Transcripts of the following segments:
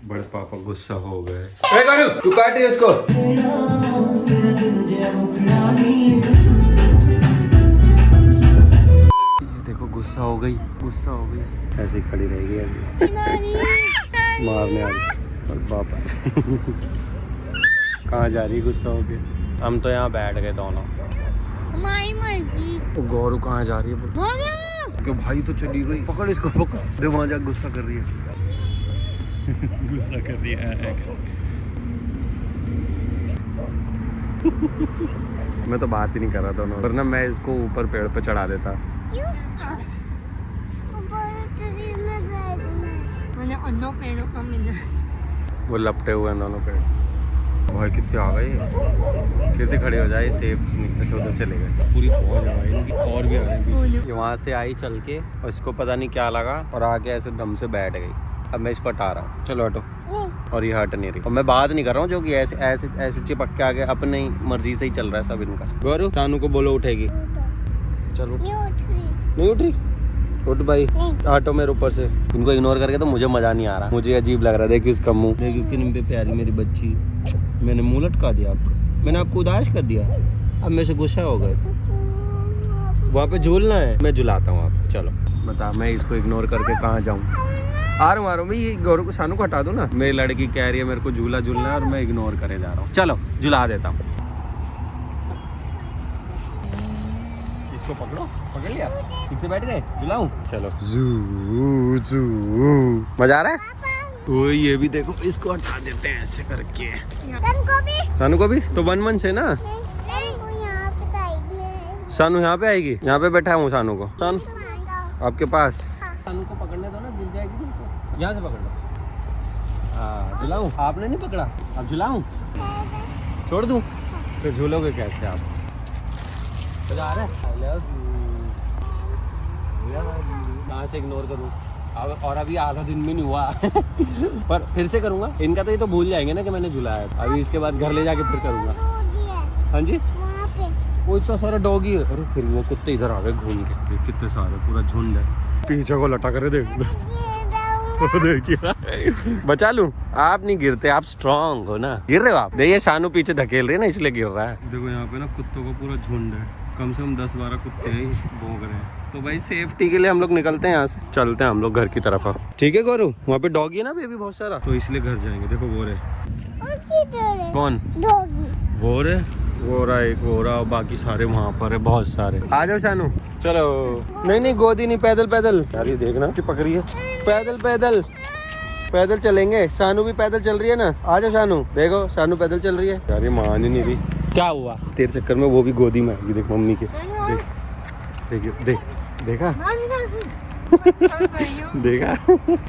बड़े पापा गुस्सा हो गए। तू काटे इसको। ये देखो गुस्सा हो गई, गुस्सा हो गई, ऐसे ही खड़ी रहेगी अभी। मारने आ गई और पापा कहाँ जा रही गुस्सा हो गई। हम तो यहाँ बैठ गए दोनों। तो गौरू कहाँ जा रही है? क्यों भाई तो चली गई। पकड़ इसको, पकड़ दे, वहाँ जा गुस्सा कर रही है। गुस्सा कर रही है। मैं तो बात ही नहीं कर रहा दोनों, वरना मैं इसको ऊपर पेड़ पे चढ़ा देता। वो लपटे हुए हैं दोनों पेड़। भाई कितने आ गए। कीर्ति खड़े हो जाए, सेफ नहीं। अच्छा उधर चले गए। पूरी फौज आ गई इनकी, और भी आ रही है। वहाँ से आई चल के और इसको पता नहीं क्या लगा और आके ऐसे दम से बैठ गई। अब मैं इसको हटा रहा हूँ, चलो हटो। और ये हट नहीं रही। और मैं बात नहीं कर रहा हूँ जो कि ऐसे ऐसे ऐसे चिपक के आगे अपनी मर्जी से ही चल रहा है सब इनका। गौरव शानू को बोलो उठेगी। चलो नहीं उठ रही। उठ भाई, हटो मेरे ऊपर से। इनको इग्नोर करके तो मुझे मजा नहीं आ रहा, मुझे अजीब लग रहा है। देखिए इसका मुंह, देखिए कितनी प्यारी मेरी बच्ची। मैंने मुंह लटका दिया आपका, मैंने आपको उदास कर दिया, अब मेरे से गुस्सा हो गए। वहाँ पे झूलना है, मैं झुलाता हूँ आपको। चलो बता, मैं इसको इग्नोर करके कहाँ जाऊँ? आ रहा हूँ मैं। ये गौरव को शानू को हटा दो ना। मेरी लड़की कह रही है मेरे को झूला झूलना है और मैं इग्नोर करे जा रहा हूँ। चलो झुला देता हूँ। इसको पकड़ो, पकड़ लिया, ठीक से बैठ गए, झुलाऊं? चलो जू जू। मजा आ रहा है? ओ ये भी देखो, इसको हटा देते हैं ऐसे करके। शानू को भी तो 1-1 से ना। शानू यहाँ पे आएगी, यहाँ पे बैठा हूँ शानू को। शानू आपके पास। शानू को पकड़ने दो ना, गिर जाएगी तुमको। यहाँ से पकड़ लो। हाँ झुलाऊं? आपने नहीं पकड़ा, अब झुलाऊं? छोड़ दूं? फिर झूलोगे कैसे आप? मजा आ रहा है? कहाँ से इग्नोर करूँ? और अभी आधा दिन भी नहीं हुआ पर फिर से करूँगा। इनका तो ये तो भूल जाएंगे ना कि मैंने झुलाया है। अभी इसके बाद घर ले जाके फिर करूँगा। हाँ जी, वो इतना सारा डॉगी है। अरे फिर वो कुत्ते इधर आ गए घूम के, कितने सारे, पूरा झुंड है। पीछे को लटा करे देख। देखिए बचा लूं? आप नहीं गिरते, आप स्ट्रांग हो ना। गिर रहे हो आप? देखिए शानू पीछे धकेल रहे हैं ना, इसलिए गिर रहा है। देखो यहाँ पे ना कुत्तों का पूरा झुंड है, कम से कम 10-12 कुत्ते ही भौंक रहे हैं। तो भाई सेफ्टी के लिए हम लोग निकलते हैं यहाँ से, चलते हैं हम लोग घर की तरफ। अब ठीक है गौरव, वहाँ पे डॉगी है ना बेबी बहुत सारा, तो इसलिए घर जाएंगे। देखो वो रहे। कौन? डॉगी। वो रहा एक, वो रहा, बाकी सारे वहाँ पर है, बहुत सारे। आ जाओ शानू, चलो। नहीं गोदी नहीं, पैदल पैदल। यार ये देखना चिपक रही है। पैदल पैदल पैदल चलेंगे। शानू भी पैदल चल रही है ना। आ जाओ शानू, देखो शानू पैदल चल रही है। यार ये मान ही नहीं रही। क्या हुआ? तेरे चक्कर में वो भी गोदी में आएगी। देख मम्मी के, देखा देखा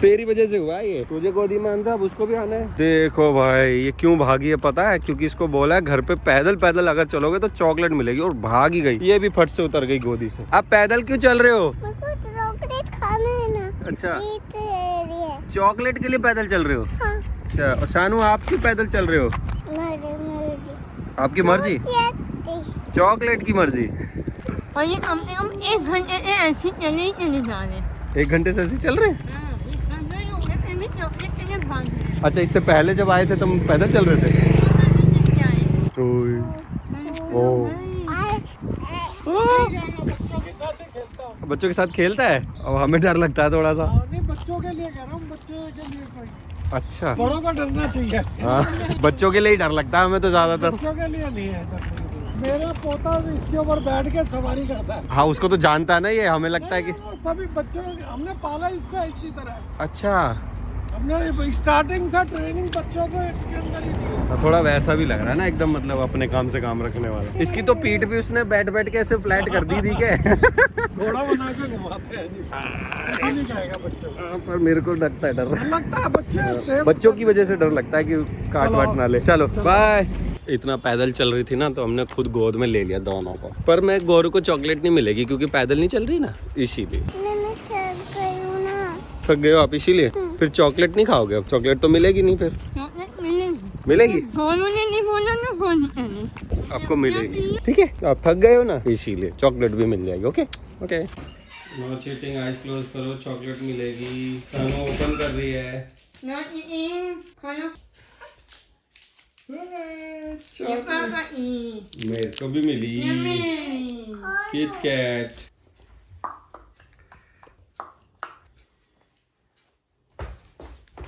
तेरी वजह से हुआ ये। तुझे गोदी में आना था, अब उसको भी आना है। देखो भाई ये क्यों भागी है पता है? क्योंकि इसको बोला है घर पे पैदल पैदल अगर चलोगे तो चॉकलेट मिलेगी, और भाग ही गई। ये भी फट से उतर गई गोदी से। अब पैदल क्यों चल रहे हो? चॉकलेट खाना है ना। अच्छा चॉकलेट के लिए पैदल चल रहे हो? हाँ। अच्छा, और शानू आप क्यों पैदल चल रहे हो? आपकी मर्जी? चॉकलेट की मर्जी। और ये कम से कम 1 घंटे से ऐसे चले जा रहे हैं। 1 घंटे से ऐसे चल रहे हैं? अच्छा इससे पहले जब आए थे तुम पैदल चल रहे थे? बच्चों के साथ खेलता है। अब हमें डर लगता है थोड़ा सा। नहीं बच्चों के लिए कह रहा हूँ, बच्चे के लिए कोई। अच्छा बड़ों को डरना चाहिए। हाँ बच्चों के लिए ही डर लगता है हमें तो ज्यादातर। बच्चों के लिए नहीं है। मेरा पोता इसके ऊपर बैठ के सवारी करता है। हाँ उसको तो जानता है ना ये, हमें लगता है कि सभी बच्चों हमने पाला इसको इसी तरह। अच्छा हमने स्टार्टिंग से ट्रेनिंग बच्चों को इसके अंदर ही दी है। थोड़ा वैसा भी लग रहा है ना एकदम, मतलब अपने काम से काम रखने वाला। इसकी तो पीठ भी उसने बैठ बैठ के ऐसे फ्लैट कर दी थी क्या? घोड़ा बना के घुमाते हैं जी, नहीं जाएगा बच्चों को। पर मेरे को लगता है डर लगता है बच्चों की वजह से डर लगता है कि काट वाट ना ले। चलो बाय। इतना पैदल चल रही थी ना तो हमने खुद गोद में ले लिया दोनों को। पर मैं गौरव को चॉकलेट नहीं मिलेगी क्योंकि पैदल नहीं चल रही ना, इसीलिए। थक गए हो आप इसीलिए? फिर चॉकलेट नहीं खाओगे अब? चॉकलेट तो मिलेगी नहीं फिर? मिलेगी? नहीं बोला ना, आपको मिलेगी, ठीक है? आप थक गए हो ना इसीलिए चॉकलेट भी मिल जाएगी। Okay okay. No cheating, eyes close करो, चॉकलेट मिलेगी। सानू ओपन कर रही है। Not eating. Hello. Your papa eat. मेरे को भी मिली Yummy. Kit Kat.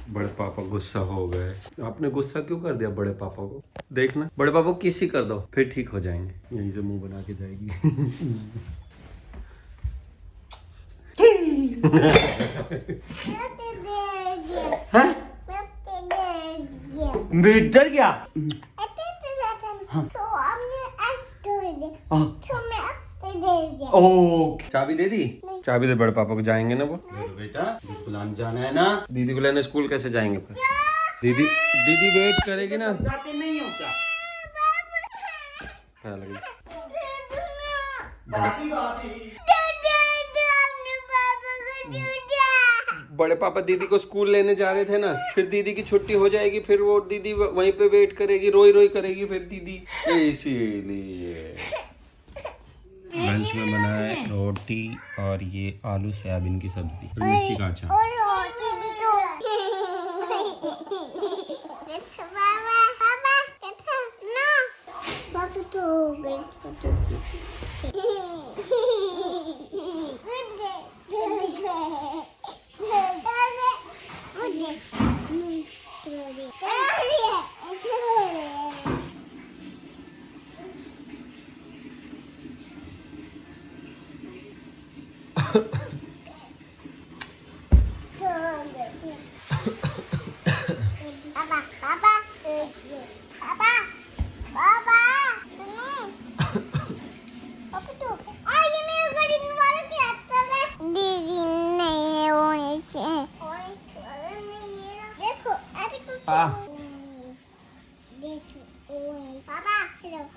बड़े पापा गुस्सा हो गए। आपने गुस्सा क्यों कर दिया बड़े पापा को? देखना बड़े पापा को किसी कर दो फिर ठीक हो जाएंगे। यहीं से मुंह बना के जाएगी। डर गया। ओके चाबी दे दी? चाबी दे बड़े पापा को, जाएंगे ना वो। बेटा बुलाने जाना है ना। दीदी को लेने स्कूल कैसे जाएंगे फिर? दीदी दीदी वेट करेगी ना। जाते नहीं हो क्या? हाँ, लगी। बड़े पापा दीदी को स्कूल लेने जा रहे थे ना, फिर दीदी की छुट्टी हो जाएगी, फिर वो दीदी वहीं पे वेट करेगी, रोई रोई करेगी फिर दीदी, इसीलिए। लंच में बना है रोटी और ये आलू सोयाबीन की सब्जी और मिर्ची का अचार।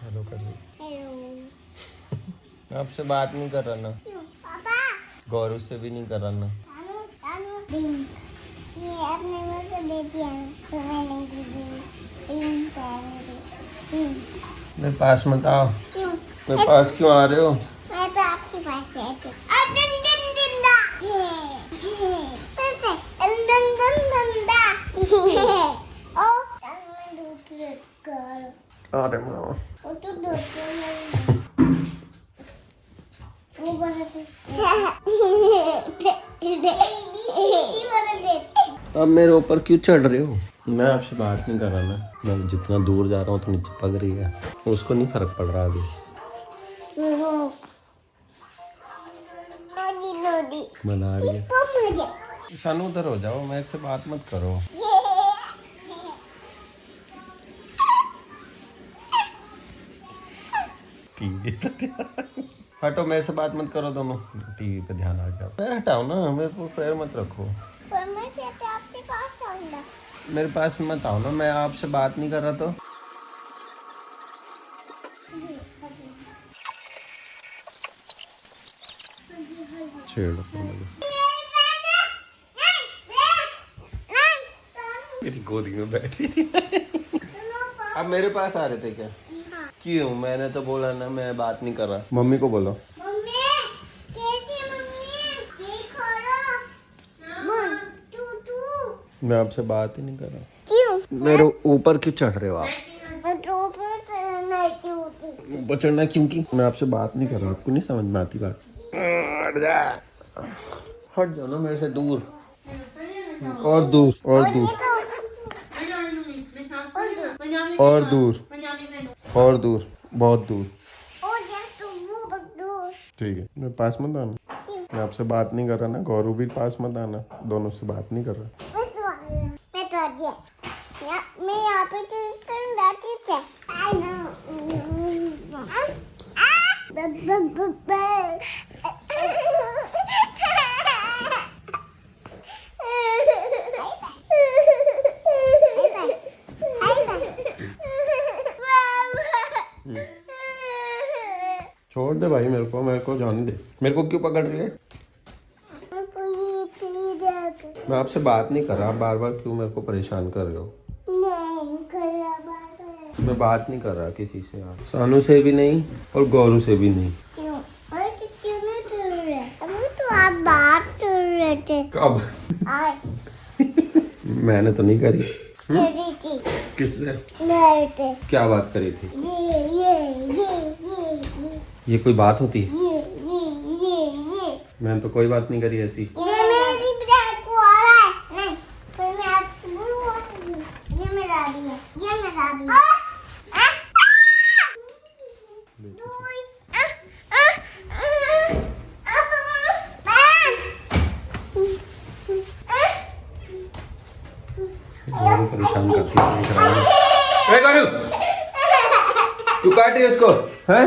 हेलो करिए। आपसे बात नहीं कर रहा ना, गौरव से भी नहीं कर रहा ना। मेरे पास मत आओ। मेरे पास क्यों आ रहे हो? मैं तो आपके पास है। अरे माँ अब मेरे ऊपर क्यों चढ़ रहे हो? मैं आपसे बात नहीं कर रहा ना। मैं जितना दूर जा रहा हूँ उतनी चिपक रही है, उसको नहीं फर्क पड़ रहा अभी। बना रही है। सानू उधर हो जाओ, मेरे से बात मत करो। टीवी पे हटो, मेरे से बात मत करो दोनों। टीवी पे ध्यान आ गया। पैर हटाओ ना, मेरे को पैर मत रखो। मेरे पास मत आओ ना, मैं आपसे बात नहीं कर रहा तो। छेड़ो मेरी गोदी में बैठी थी। अब मेरे पास आ रहे थे क्या? क्यों? मैंने तो बोला ना मैं बात नहीं कर रहा। मम्मी को बोलो। मैं आपसे बात ही नहीं कर रहा। क्यों? मेरे ऊपर क्यों चढ़ रहे हो आप? ऊपर चढ़ना क्योंकि मैं आपसे बात नहीं कर रहा। आपको नहीं समझ में आती बात? हट जाओ ना मेरे से दूर, और दूर, और दूर, और दूर, और दूर, बहुत दूर। ठीक है, मेरे पास मत आना। मैं आपसे बात नहीं कर रहा ना। गौरव भी पास मत आना, दोनों से बात नहीं कर रहा। मैं यहाँ पे बैठी थी। छोड़ दे भाई, मेरे को जाने दे। मेरे को क्यों पकड़ रही है? मैं आपसे बात नहीं कर रहा, आप बार बार क्यों मेरे को परेशान कर रहे हो? मैं बात नहीं कर रहा किसी से, आप सानू से भी नहीं और गौरू से भी नहीं। क्यों? क्यों नहीं कर रहे? अभी तो आप बात कर रहे थे। कब? आज मैंने तो नहीं करी। तेरी थी किससे? मेरे से क्या बात करी थी? ये ये कोई बात होती है? ये मैंने तो कोई बात नहीं करी ऐसी। ये मेरी ब्रेक को आ रहा है नहीं पर मैं आपको बोलूंगा ये मेरा भी है ये मेरा भी है बहुत परेशान करती है। ए करू, तू काट रही है उसको? हैं?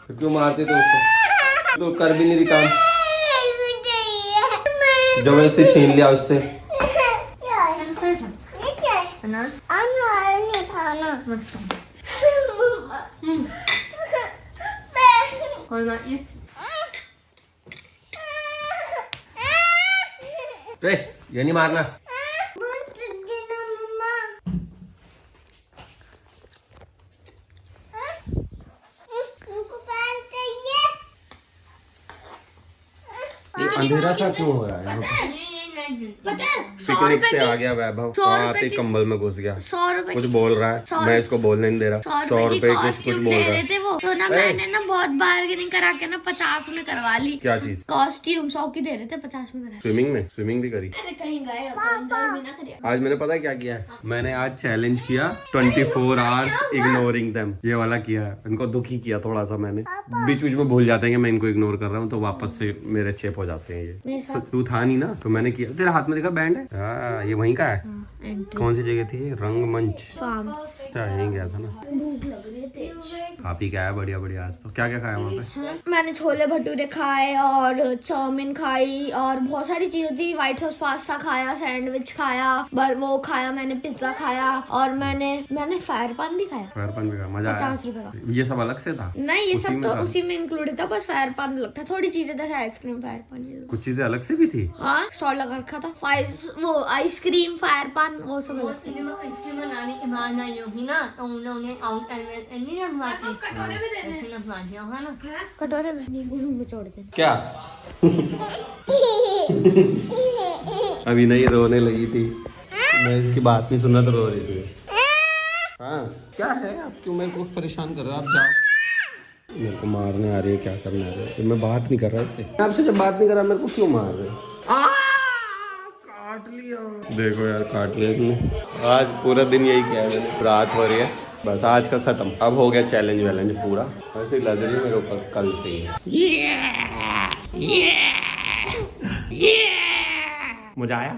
तो क्यों मारते तो उसको? तो कर भी नहीं रही काम, जबरदस्ती छीन लिया उससे। अनार कोई बात नहीं। ए, ये नहीं मारना। ये अंधेरा सा क्यों हो रहा है यहाँ पे? पता है पिकनिक से आ गया वैभव, आते ही कंबल में घुस गया। 100 रुपए कुछ बोल रहा है, मैं इसको बोलने नहीं दे रहा। 100 रुपए कुछ बोल रहा है। थे वो तो ना मैंने ना बहुत बार्गेनिंग करा के ना 50 में करवा ली। क्या चीज? कॉस्ट्यूम 100 की दे रहे थे 50 में करा। स्विमिंग में? स्विमिंग भी करी? अरे कहीं गए अंदर भी ना करिए। आज मैंने पता है क्या किया है? मैंने आज चैलेंज किया 24 आवर्स इग्नोरिंग देम, ये वाला किया है। इनको दुखी किया थोड़ा सा मैंने। बीच बीच में भूल जाते हैं कि मैं इनको इग्नोर कर रहा हूँ, तो वापस से मेरे चेप हो जाते हैं ये। तू था नहीं ना, तो मैंने किया। तेरे हाथ में देखा बैंड है? हाँ, ये वहीं का है। कौन सी जगह थी? रंगमंच। अच्छा, यहीं गया था ना। भूख लग रही थी। खा पी के आया बढ़िया बढ़िया। आज तो क्या क्या खाया वहाँ पे? मैंने छोले भटूरे खाए और चाउमीन खाई और बहुत सारी चीजें थी। व्हाइट सॉस पास्ता खाया, सैंडविच खाया, वो खाया मैंने, पिज्जा खाया और मैंने फायर पान भी खाया। फायर पान भी खाया? मजा आया? 50 रुपए का। ये सब अलग से था? नहीं, ये उसी सब में तो था? उसी में इंक्लूडेड था, बस फायर पान अलग था। थोड़ी चीजें जैसे आइसक्रीम, फायर पान, कुछ चीजें अलग से भी थी। हाँ स्टॉल लगा रखा था। वो आइसक्रीम, फायर पान, वो सब अलग से। आइसक्रीम बनाने के बाद आई होगी ना तो उन्होंने आउट नहीं रखवाती, कटोरे में देने, रखवा दिया होगा ना। कटोरे में नहीं, गुड़ में छोड़ देना। क्या? अभी नहीं रोने लगी थी, मैं इसकी बात नहीं सुनना तो रो रही थी। हाँ क्या है, आप क्यों मेरे को परेशान कर रहे हो? आप जाओ, मेरे को मारने आ रही है, क्या करने आ रही है? मैं बात नहीं कर रहा इससे। आपसे जब बात नहीं कर रहा मेरे को क्यों मार रहे हो? काट लिया, देखो यार, काट लिया तुमने। आज पूरा दिन यही किया है मैंने, रात हो रही है बस, आज का खत्म। अब हो गया चैलेंज वैलेंज पूरा। वैसे ही लग रही है मेरे ऊपर कल से ही। मजा आया?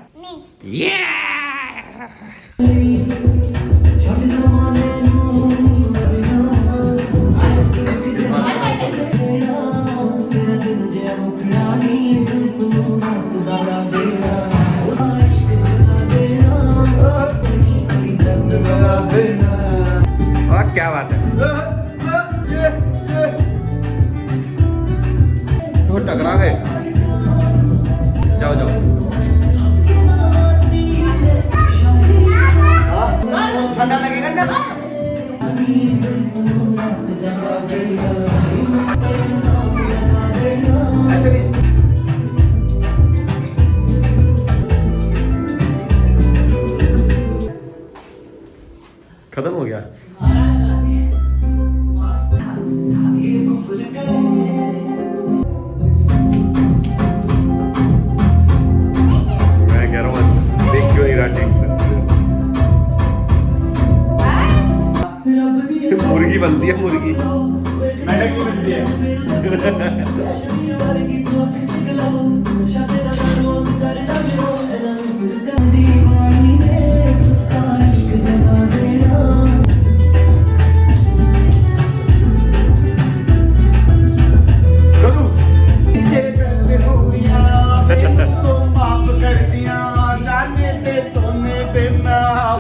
और क्या बात है? वो टकरा गए। जाओ जाओ। ठंडा लगेगा ना? ऐसे नहीं। खत्म हो गया। मैं कह रहा हूँ देख क्यों नहीं रहा ठीक से। मुर्गी बनती है, मुर्गी मेढक भी बनती है।